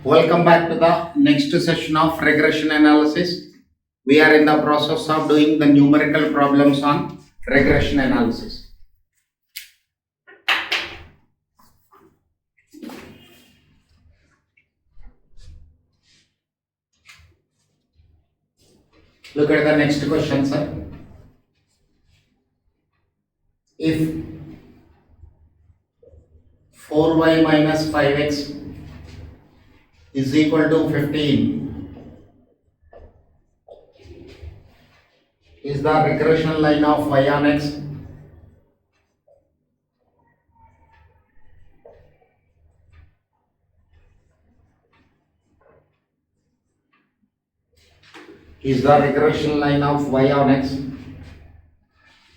Welcome back to the next session of regression analysis. We are in the process of doing the numerical problems on regression analysis. Look at the next question, sir. If 4y minus 5x is equal to 15, is the regression line of y on x is the regression line of y on x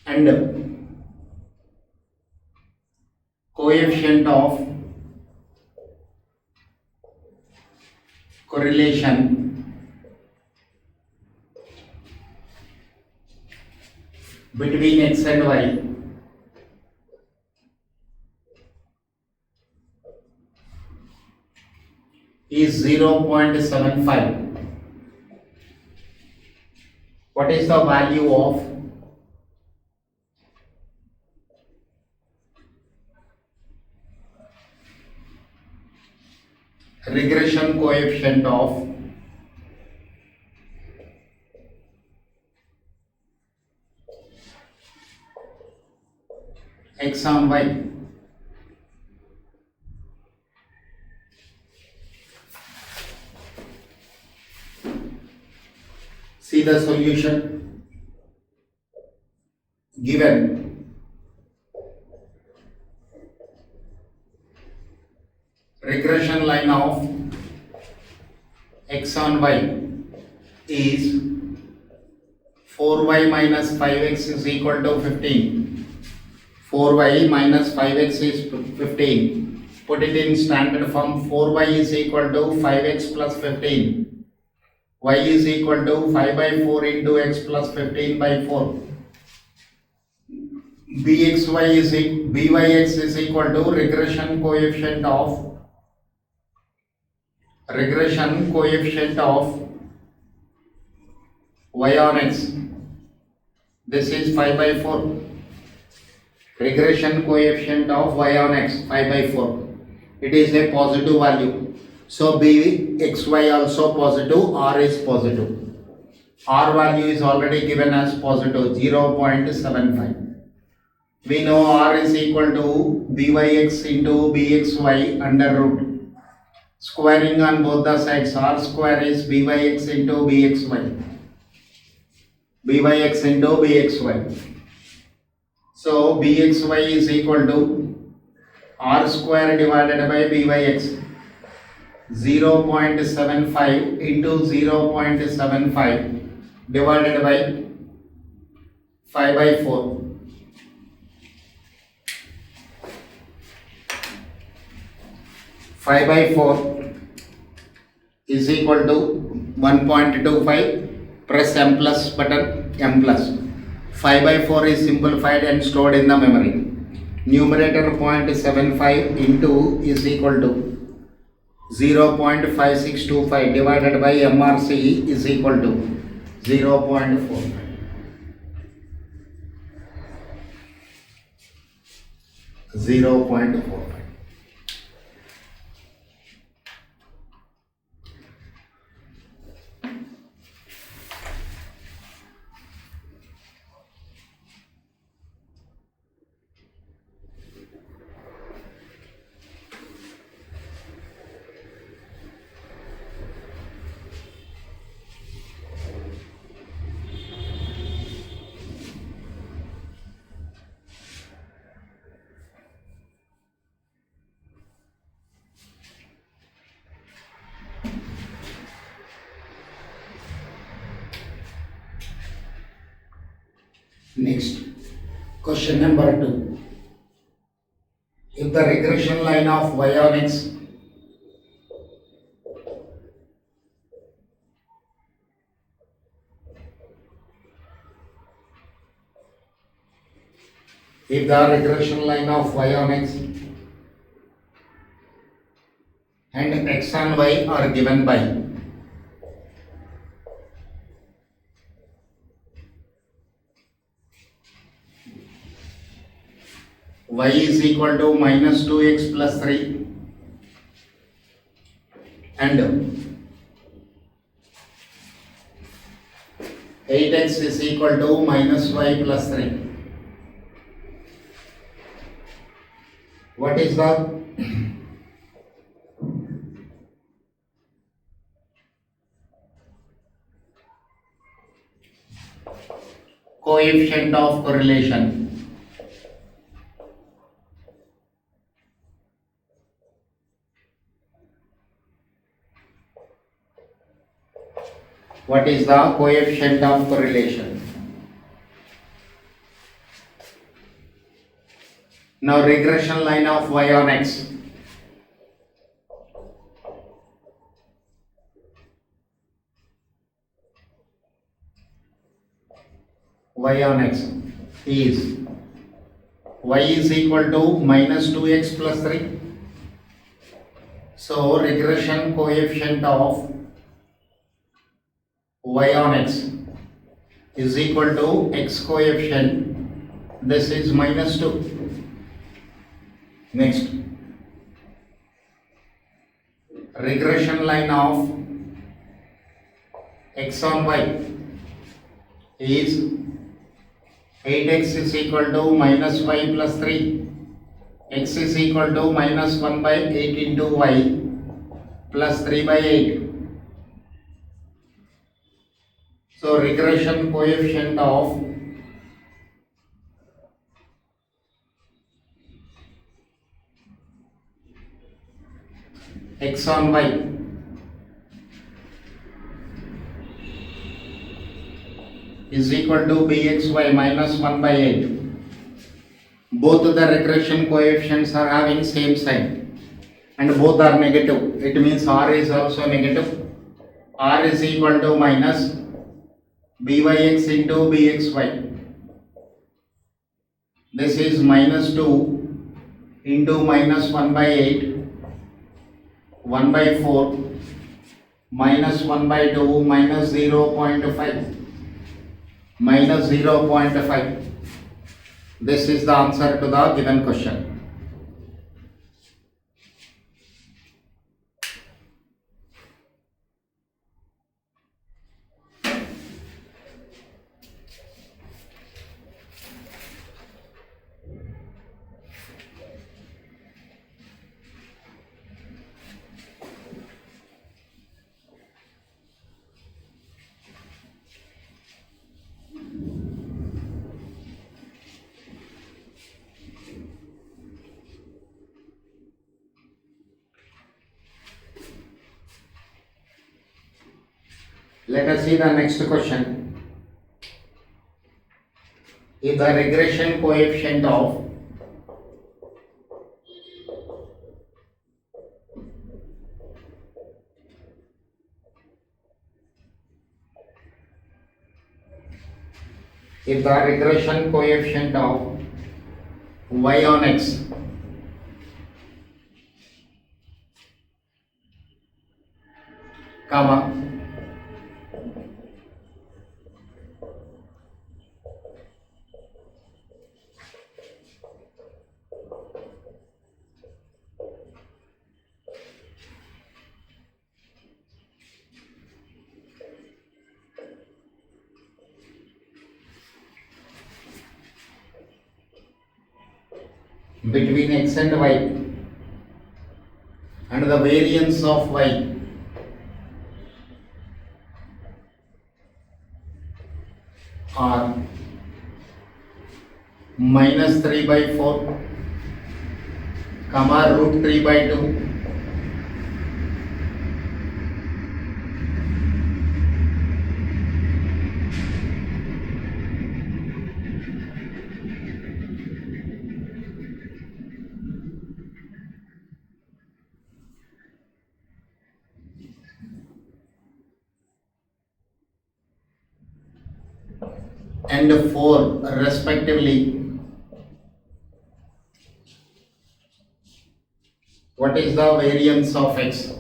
and coefficient of correlation between x and y is 0.75. What is the value of regression coefficient of x on y? See the solution given regression line of x on y is 4y minus 5x is equal to 15. 4y minus 5x is 15. Put it in standard form. 4y is equal to 5x plus 15. Y is equal to 5 by 4 into x plus 15 by 4. Byx is equal to regression coefficient of y on x. This is 5 by 4. Regression coefficient of y on x 5 by 4. It is a positive value. So bxy also positive, r is positive. R value is already given as positive 0.75. We know r is equal to byx into bxy under root. Squaring on both the sides, r square is byx into bxy. Byx into bxy. So bxy is equal to r square divided by byx. 0.75 into 0.75 divided by 5 by 4. 5 by 4 is equal to 1.25. Press M plus button, M plus. 5 by 4 is simplified and stored in the memory. Numerator 0.75 into is equal to 0.5625 divided by MRC is equal to 0.45. 0.45. Next, question number 2. If the regression line of y on x if the regression line of y on x and x and y are given by y is equal to minus 2x plus 3 and 8x is equal to minus y plus 3. What is the coefficient of correlation? What is the coefficient of correlation? Now regression line of y on x. Y on x is y is equal to minus 2x plus 3. So regression coefficient of y on x is equal to x coefficient. This is minus 2. Next, regression line of x on y is 8x is equal to minus y plus 3. X is equal to minus 1 by 8 into y plus 3 by 8. So regression coefficient of x on y is equal to bxy minus 1 by 8. Both the regression coefficients are having same sign and both are negative. It means r is also negative. R is equal to minus byx into bxy. This is minus 2 into minus 1 by 8, 1 by 4, minus 1 by 2, minus 0.5, minus 0.5. This is the answer to the given question. Let us see the next question. If the regression coefficient of y on x comma between x and y and the variance of y are minus 3 by 4 comma root 3 by 2 and 4 respectively. What is the variance of x?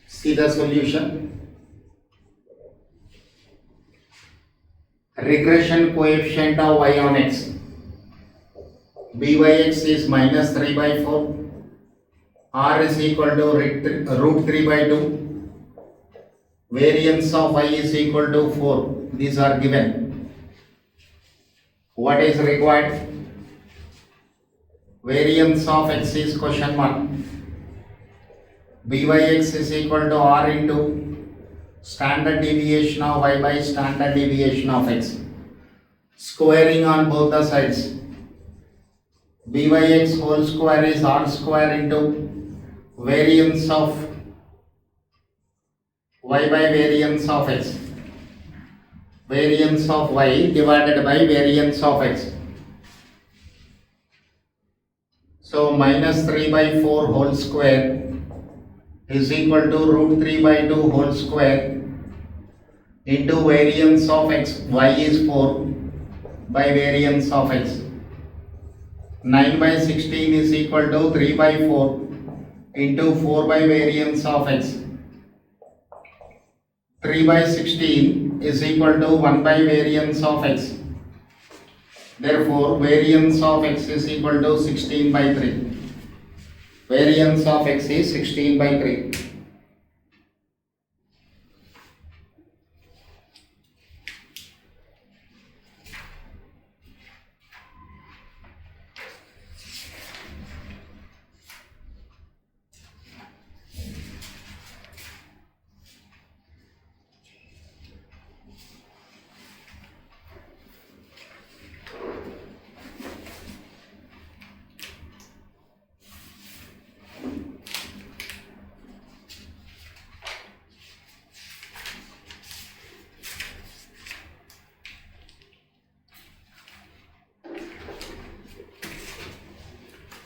See the solution. Regression coefficient of y on x. Byx is minus 3 by 4. R is equal to root 3 by 2. Variance of y is equal to 4. These are given. What is required? Variance of x is question mark. Byx is equal to r into standard deviation of y by standard deviation of x. Squaring on both the sides. Byx whole square is r square into variance of y by variance of x. Variance of y divided by variance of x. So minus 3 by 4 whole square is equal to root 3 by 2 whole square into variance of x. Y is 4 by variance of x. 9 by 16 is equal to 3 by 4 into 4 by variance of x. 3 by 16 is equal to 1 by variance of x. Therefore, variance of x is equal to 16 by 3. Variance of x is 16 by 3.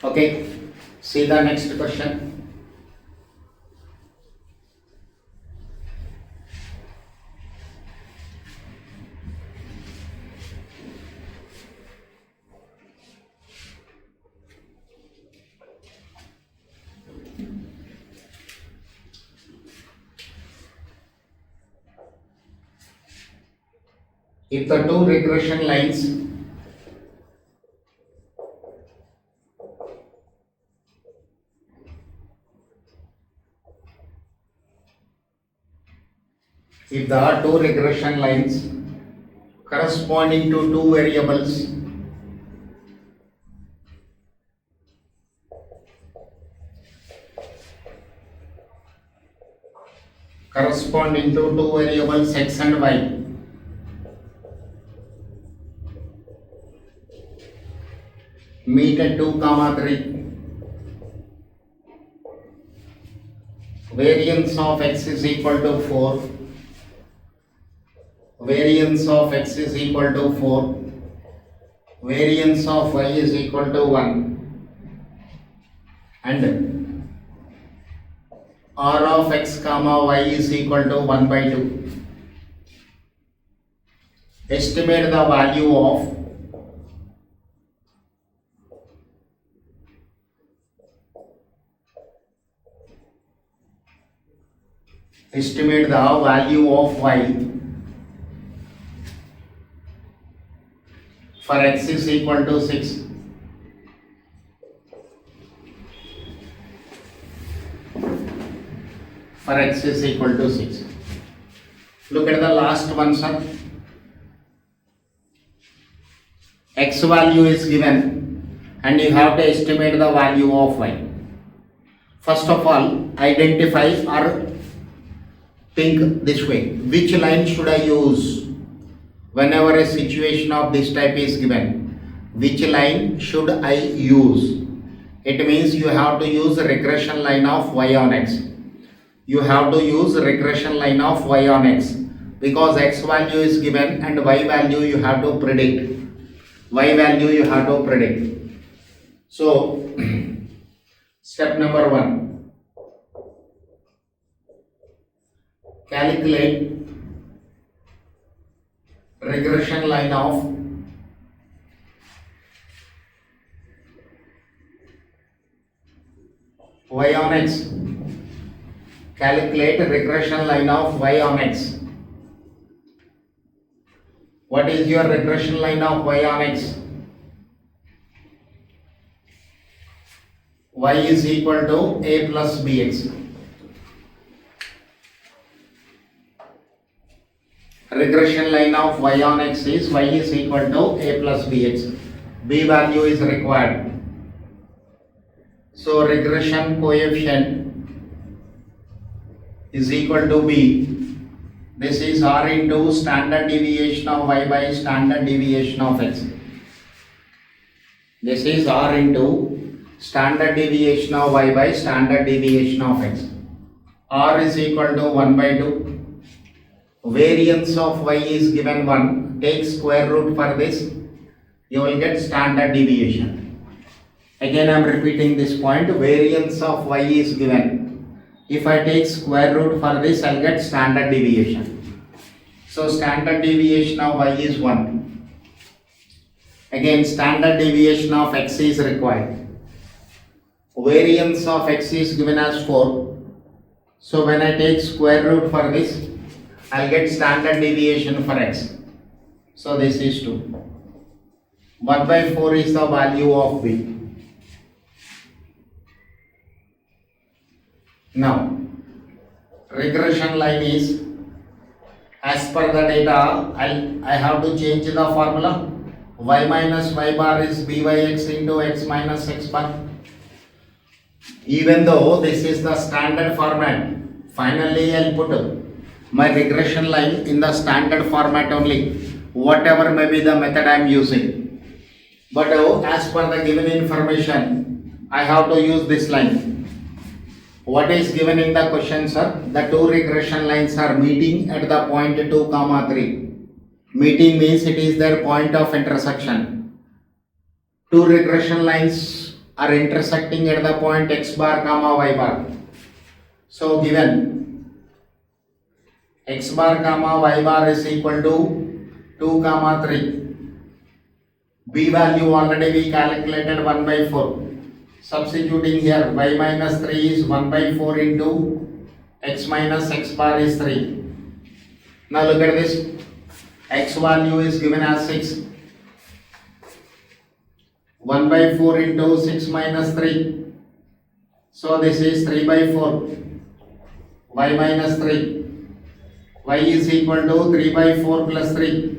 Okay, see the next question. If the two regression lines corresponding to two variables x and y, meet at 2, 3. Variance of x is equal to 4. Variance of x is equal to 4. Variance of y is equal to 1. And r of x comma y is equal to 1 by 2. Estimate the value of y for x is equal to 6. For x is equal to 6. Look at the last one, sir. X value is given and you have to estimate the value of y. First of all, identify or think this way. Which line should I use whenever a situation of this type is given? Which line should I use? It means you have to use the regression line of y on x. You have to use regression line of y on x because x value is given and y value you have to predict. y value you have to predict. So step number 1, calculate regression line of y on x. Calculate regression line of y on x. What is your regression line of y on x? Y is equal to a plus bx. Regression line of y on x is y is equal to a plus bx. B value is required. So regression coefficient is equal to b. This is r into standard deviation of y by standard deviation of x. This is r into standard deviation of y by standard deviation of x. R is equal to 1 by 2. Variance of y is given 1. Take square root for this. You will get standard deviation. Again I am repeating this point. Variance of y is given. If I take square root for this, I will get standard deviation. So standard deviation of y is 1. Again standard deviation of x is required. Variance of x is given as 4. So when I take square root for this, I will get standard deviation for x. So this is 2. 1 by 4 is the value of b. Now, regression line is, as per the data, I have to change the formula. Y minus y bar is byx into x minus x bar. Even though this is the standard format, finally I'll put my regression line in the standard format only, whatever may be the method I am using. But as per the given information, I have to use this line. What is given in the question, sir? The two regression lines are meeting at the point 2, 3. Meeting means it is their point of intersection. Two regression lines are intersecting at the point x bar, y bar. So given x bar, y bar is equal to 2, 3. B value already we calculated 1 by 4. Substituting here, y minus 3 is 1 by 4 into x minus x bar is 3. Now look at this. X value is given as 6. 1 by 4 into 6 minus 3. So this is 3 by 4. Y minus 3. Y is equal to 3 by 4 plus 3.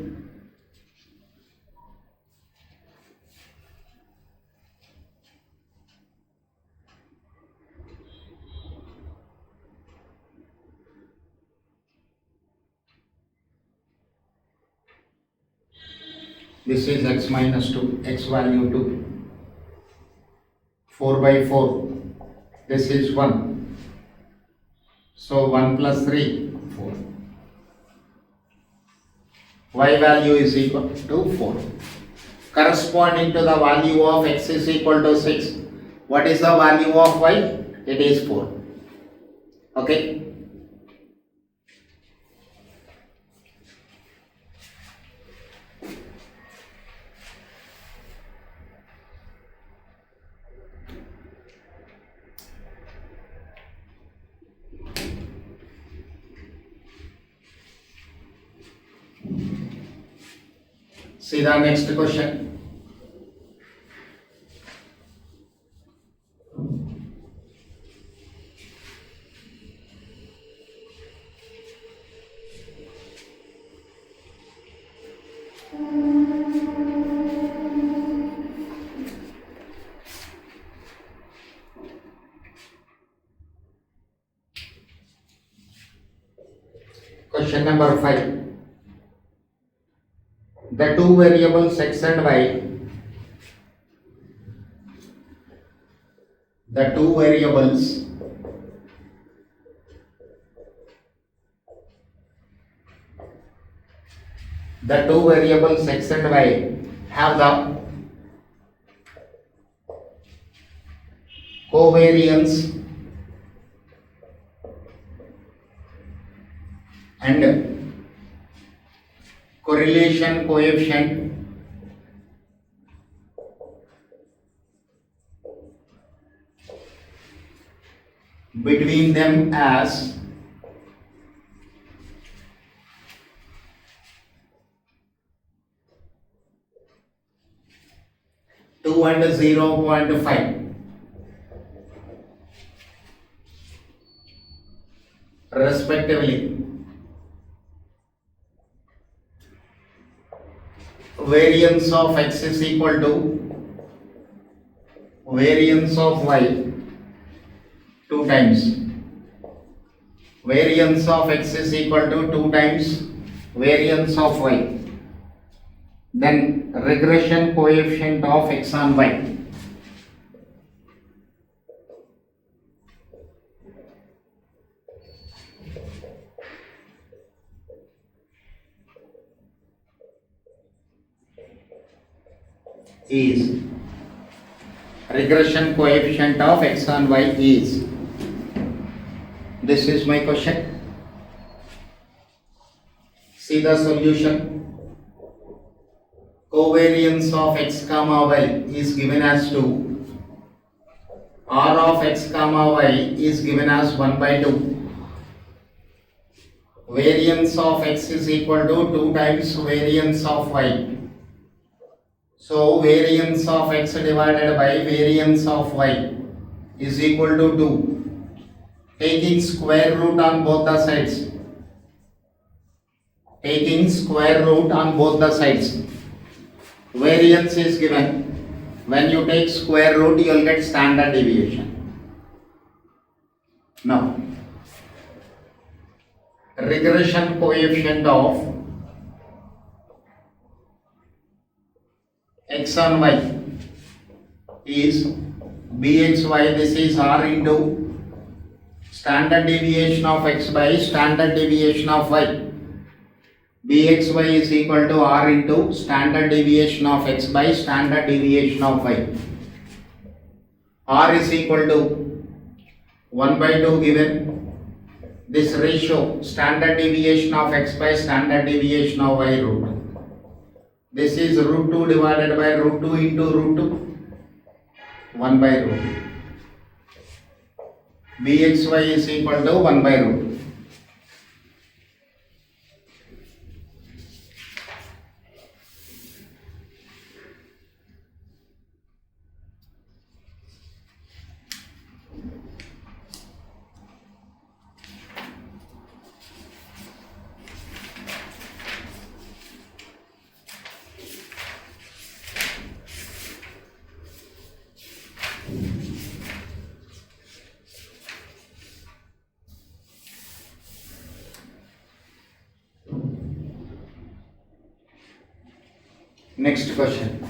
This is x minus 2, x value 2. 4 by 4. This is 1. So 1 plus 3, 4. Y value is equal to 4. Corresponding to the value of x is equal to 6. What is the value of y? It is 4. Okay. See the next question. Question number 5. The two variables x and y, the two variables x and y have the covariance and correlation coefficient between them as 2 and 0.5 respectively. Variance of x is equal to variance of y 2 times. Variance of x is equal to 2 times variance of y. Then regression coefficient of x on y is regression coefficient of x on y is, this is my question. See the solution. Covariance of x comma y is given as 2. R of x comma y is given as 1 by 2. Variance of x is equal to 2 times variance of y. So variance of x divided by variance of y is equal to 2. Taking square root on both the sides. Taking square root on both the sides. Variance is given. When you take square root, you will get standard deviation. Now, regression coefficient of x on y is bxy. This is r into standard deviation of x by standard deviation of y. bxy is equal to r into standard deviation of x by standard deviation of y. R is equal to 1 by 2 given. This ratio standard deviation of x by standard deviation of y root. This is root 2 divided by root 2 into root 2. 1 by root. bxy is equal to 1 by root. Next question.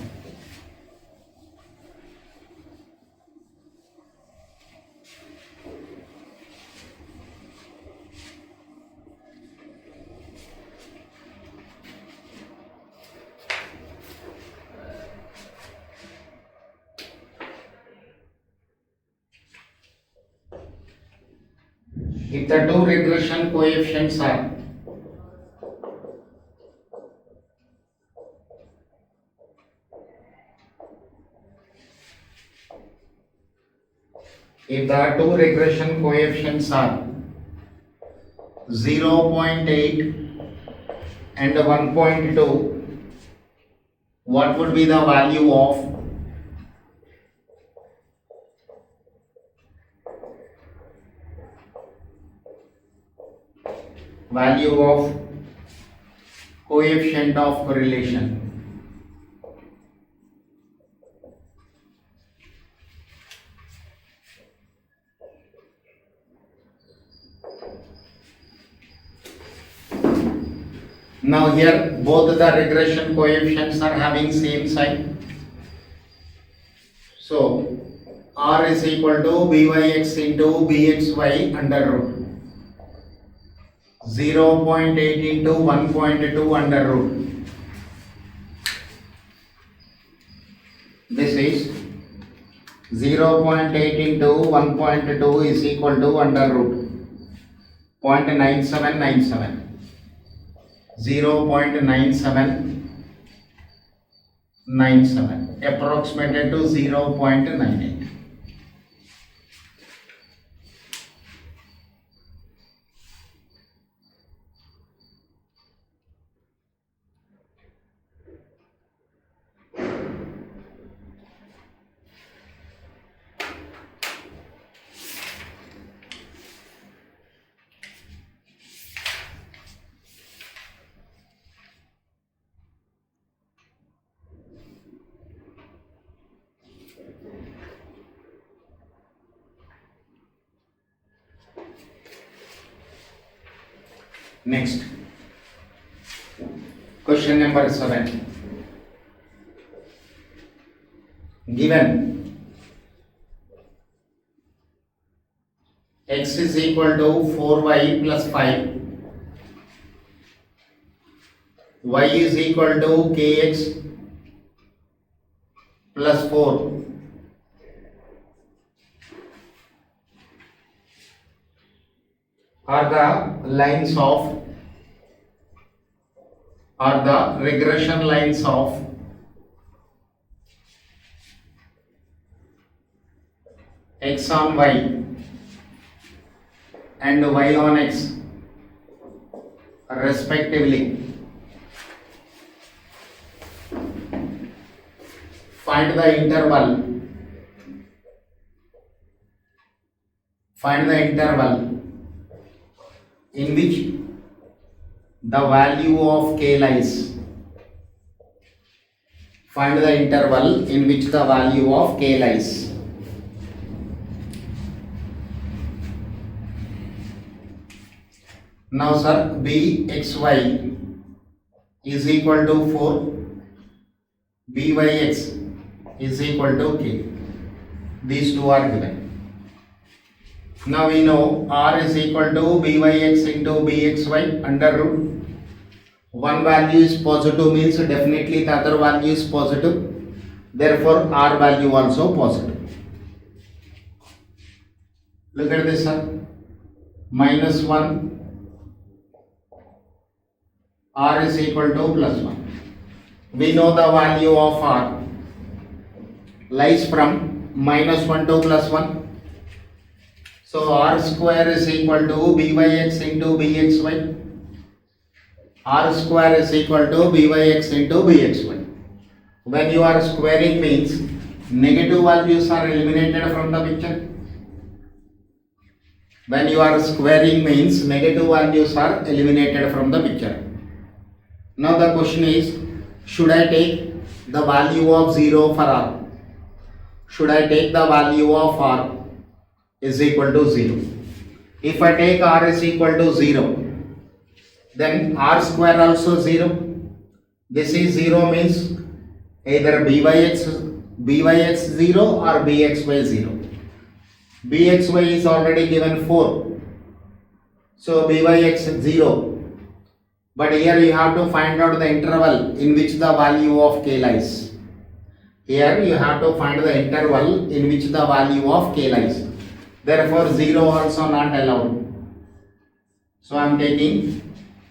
If the two regression coefficients are if the two regression coefficients are 0.8 and 1.2, what would be the value of coefficient of correlation? Now here both the regression coefficients are having same sign. So R is equal to byx into bxy under root. 0.8 into 1.2 under root. This is 0.8 into 1.2 is equal to under root 0.9797. 0.9797 approximated to 0.98. Next, question number 7. Given x is equal to 4y plus 5, y is equal to kx plus 4, are the lines of, are the regression lines of x on y and y on x respectively. Find the interval. Find the interval in which the value of k lies. Find the interval in which the value of k lies. Now sir, bxy is equal to 4, byx is equal to k. These two are given. Now we know r is equal to byx into bxy under root. One value is positive means definitely the other value is positive. Therefore r value also positive. Look at this sir. -1, r is equal to +1. We know the value of r lies from -1 to +1. So r square is equal to byx into bxy. R square is equal to byx into bxy. When you are squaring means negative values are eliminated from the picture. When you are squaring means negative values are eliminated from the picture. Now the question is, should I take the value of 0 for r? Should I take the value of r is equal to 0? If I take r is equal to 0, then r square also 0. This is 0 means either byx 0 or bxy 0. Bxy is already given 4. So byx 0. But here you have to find out the interval in which the value of k lies. Here you have to find the interval in which the value of k lies. Therefore 0 also not allowed. So I am taking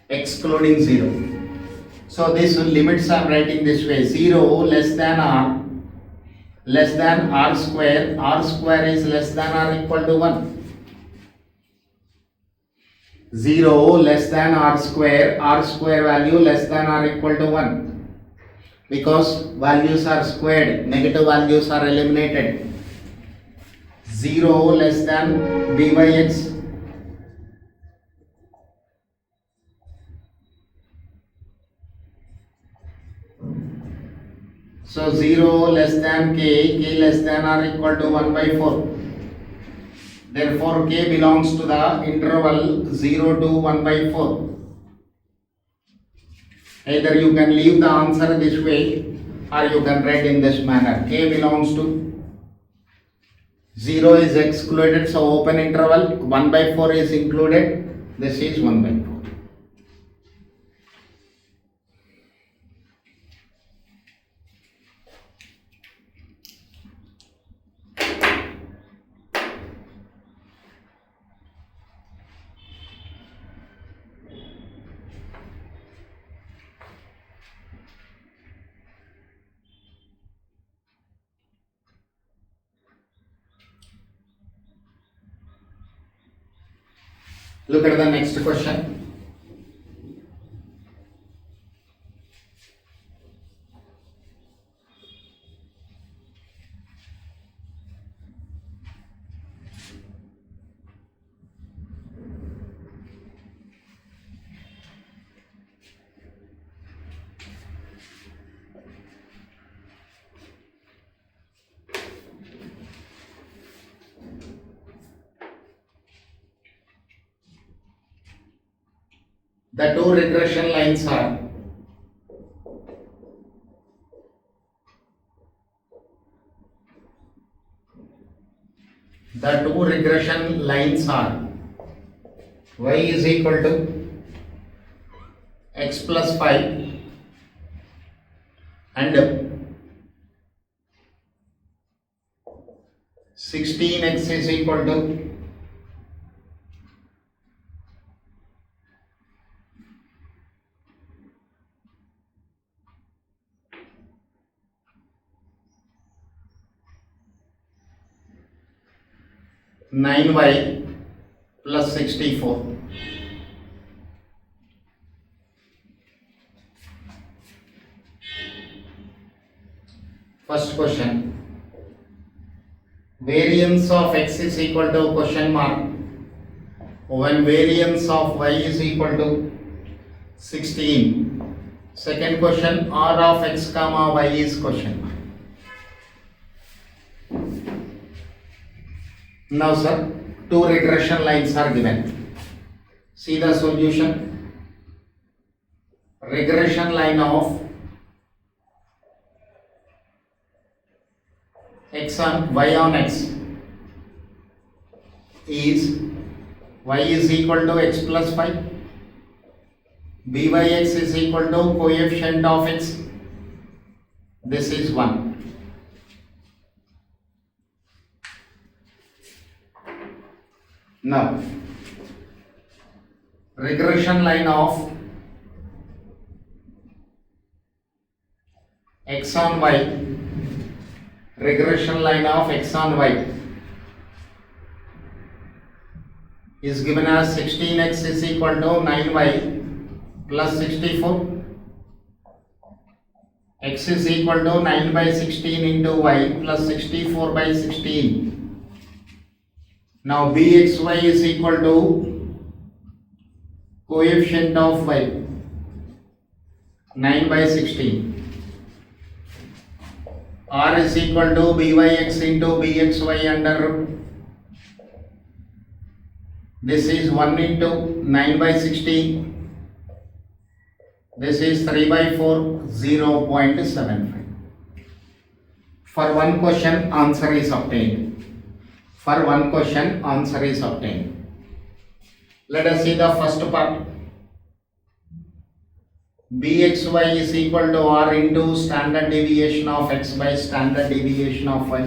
excluding 0. So this limits I am writing this way: 0 less than r square. R square is less than or equal to 1. 0 less than r square value less than or equal to 1. Because values are squared, negative values are eliminated. 0 less than byx. So 0 less than k less than or equal to 1 by 4. Therefore k belongs to the interval 0 to 1 by 4. Either you can leave the answer this way or you can write in this manner. K belongs to 0 is excluded, so open interval. 1 by 4 is included. This is 1 by 4. Look at the next question. The two regression lines are y is equal to x plus 5 and 16x is equal to 9y plus 64. First question. Variance of x is equal to question mark when variance of y is equal to 16. Second question, r of x comma y is question mark. Now sir, two regression lines are given. See the solution. Regression line of x on y on x is y is equal to x plus 5, byx is equal to coefficient of x, this is 1. Now regression line of x on y, regression line of x on y is given as 16x is equal to 9y plus 64. X is equal to 9 by 16 into y plus 64 by 16. Now bxy is equal to coefficient of y 9 by 16. R is equal to byx into bxy under root. This is 1 into 9 by 16. This is 3 by 4, 0.75. For one question, answer is obtained. For one question, answer is obtained. Let us see the first part. bxy is equal to r into standard deviation of x by standard deviation of y.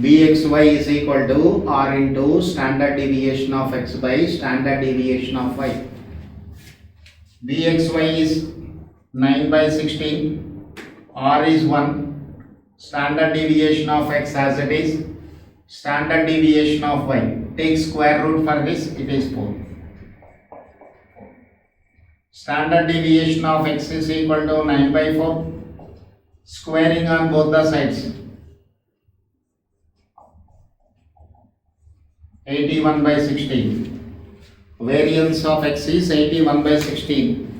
bxy is equal to r into standard deviation of x by standard deviation of y. bxy is 9 by 16, r is 1, standard deviation of x as it is, standard deviation of y. Take square root for this, it is 4. Standard deviation of x is equal to 9 by 4, squaring on both the sides, 81 by 16. Variance of x is 81 by 16.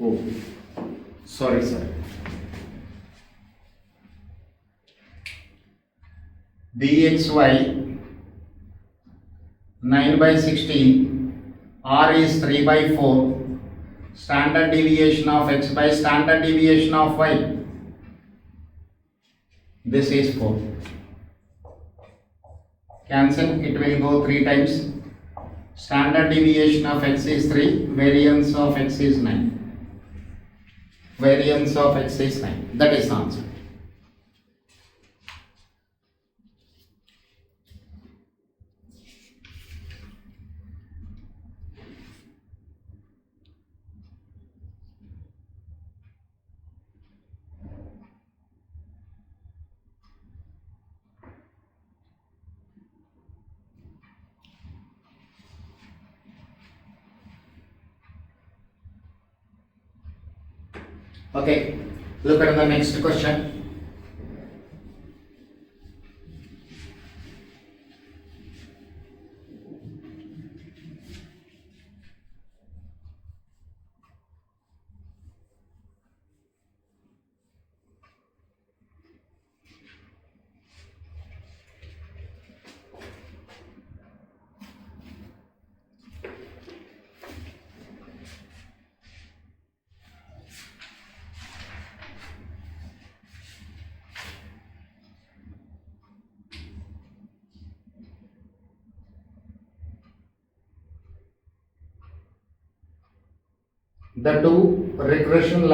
Oh, sorry sir. bxy 9 by 16, r is 3 by 4, standard deviation of x by standard deviation of y. This is 4. Cancel, it will go 3 times. Standard deviation of x is 3, variance of x is 9. Variance of x is 9. That is the answer. Okay, look at the next question. The two regression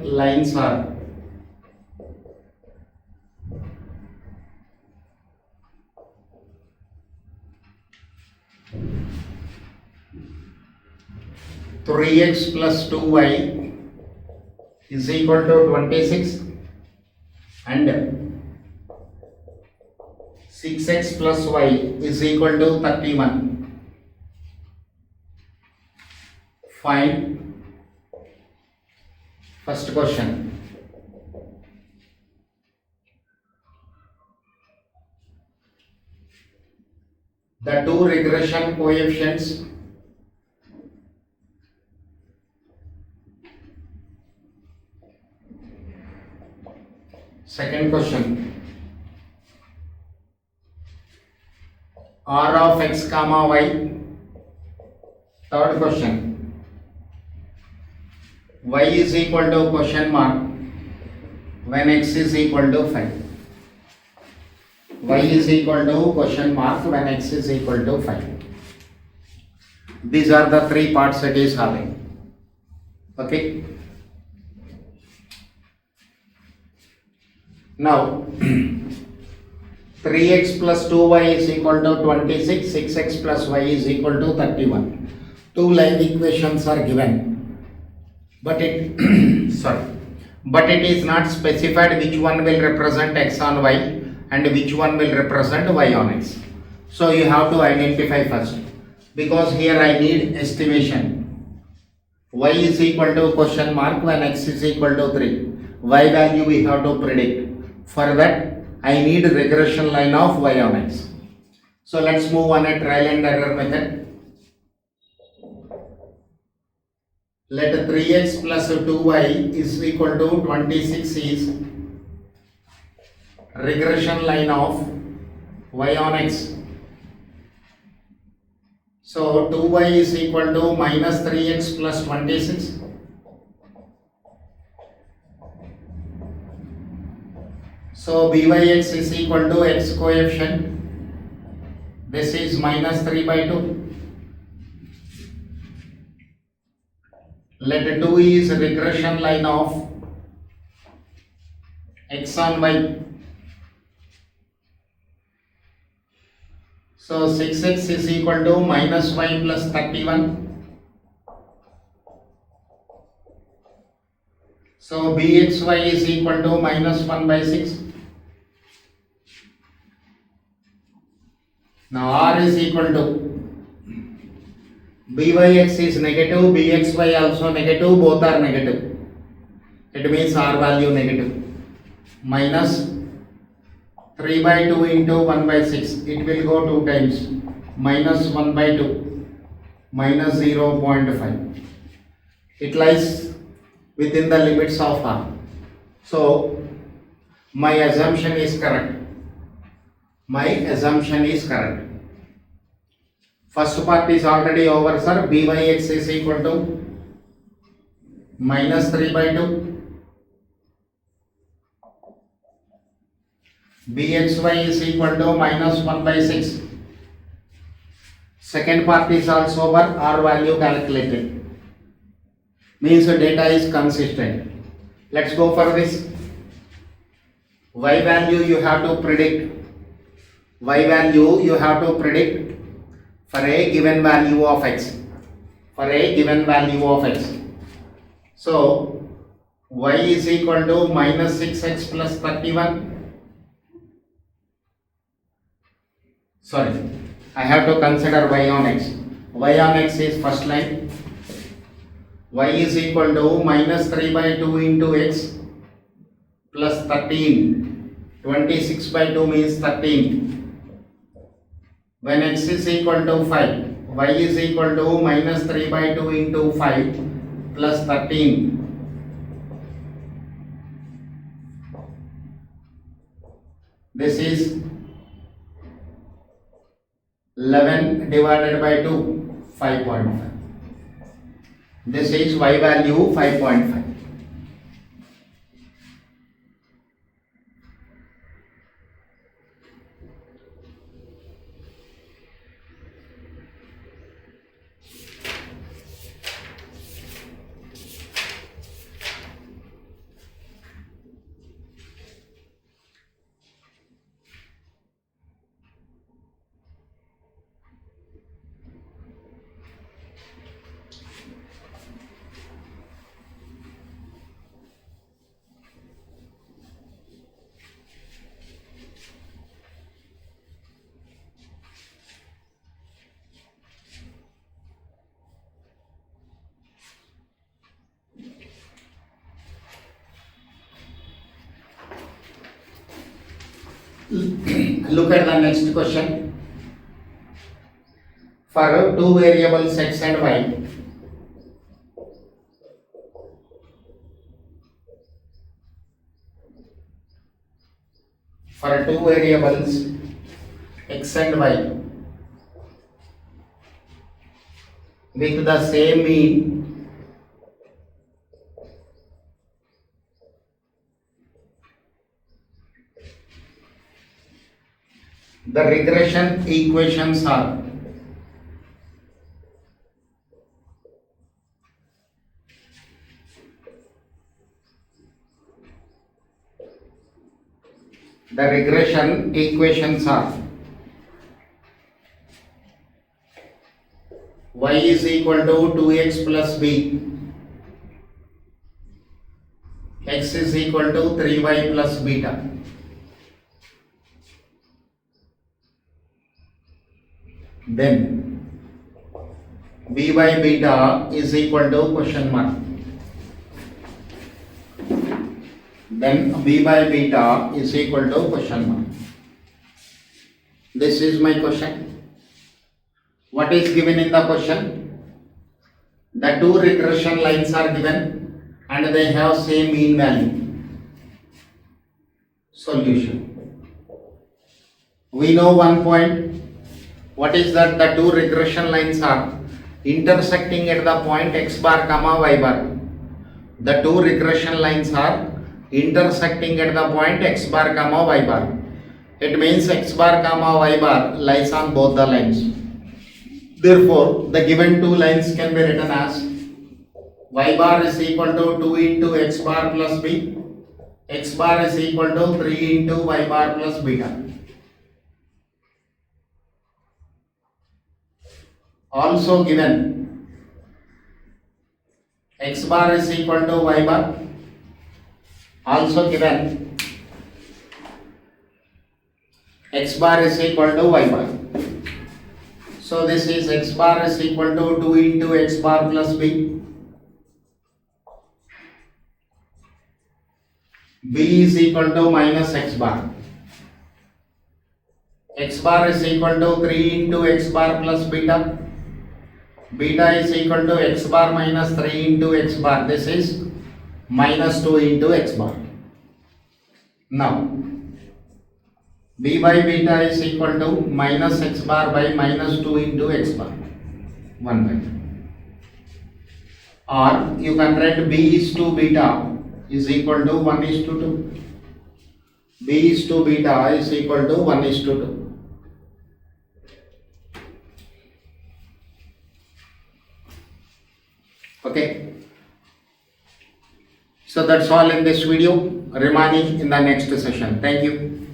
lines are 3x plus 2y is equal to 26 and 6x plus y is equal to 31. Find first question. The two regression coefficients second question. R of x comma y. Third question. Y is equal to question mark when x is equal to 5. Y is equal to question mark when x is equal to 5. These are the three parts it is having. Okay. Now 3x plus 2y is equal to 26, 6x plus y is equal to 31. Two line equations are given, but it but it is not specified which one will represent x on y and which one will represent y on x. So you have to identify first, because here I need estimation. Y is equal to question mark when x is equal to 3. Y value we have to predict. For that I need regression line of y on x. So let's move on a trial and error method. Let 3x plus 2y is equal to 26 is regression line of y on x. So 2y is equal to minus 3x plus 26. So byx is equal to x coefficient. This is minus 3 by 2. Let 2 is regression line of x on y. So 6x is equal to minus y plus 31. So bxy is equal to minus 1 by 6. Now r is equal to byx is negative, bxy also negative, both are negative. It means r value negative. Minus 3 by 2 into 1 by 6. It will go 2 times. Minus 1 by 2. Minus 0.5. It lies within the limits of r. So my assumption is correct. First part is already over, sir. Byx is equal to minus 3 by 2. Bxy is equal to minus 1 by 6. Second part is also over, r value calculated. Means the data is consistent. Let's go for this. Y value you have to predict. Y value you have to predict for a given value of x. So y is equal to minus 6x plus 31. Sorry, I have to consider y on x. y on x is first line, y is equal to minus 3 by 2 into x plus 13. 26 by 2 means 13. When x is equal to 5, y is equal to minus 3 by 2 into 5 plus 13. This is 11 divided by 2, 5.5. This is y value 5.5. Look at the next question. For two variables x and y, for two variables x and y with the same mean, the regression equations are y is equal to 2x plus b, x is equal to 3y plus beta. Then b by beta is equal to question mark. Then b by beta is equal to question mark. This is my question. What is given in the question? The two regression lines are given and they have same mean value. Solution. We know one point. What is that? The two regression lines are intersecting at the point x bar comma y bar. The two regression lines are intersecting at the point x bar comma y bar. It means x bar comma y bar lies on both the lines. Therefore, the given two lines can be written as y bar is equal to 2 into x bar plus b, x bar is equal to 3 into y bar plus beta. Also given x bar is equal to y bar. Also given x bar is equal to y bar. So this is x bar is equal to 2 into x bar plus b. B is equal to minus x bar. X bar is equal to 3 into x bar plus beta. Beta is equal to x bar minus 3 into x bar. This is minus 2 into x bar. Now b by beta is equal to minus x bar by minus 2 into x bar. 1 by. Or you can write b is to beta is equal to 1 is to 2. B is to beta is equal to 1 is to 2. Okay. So that's all in this video. Remaining in the next session. Thank you.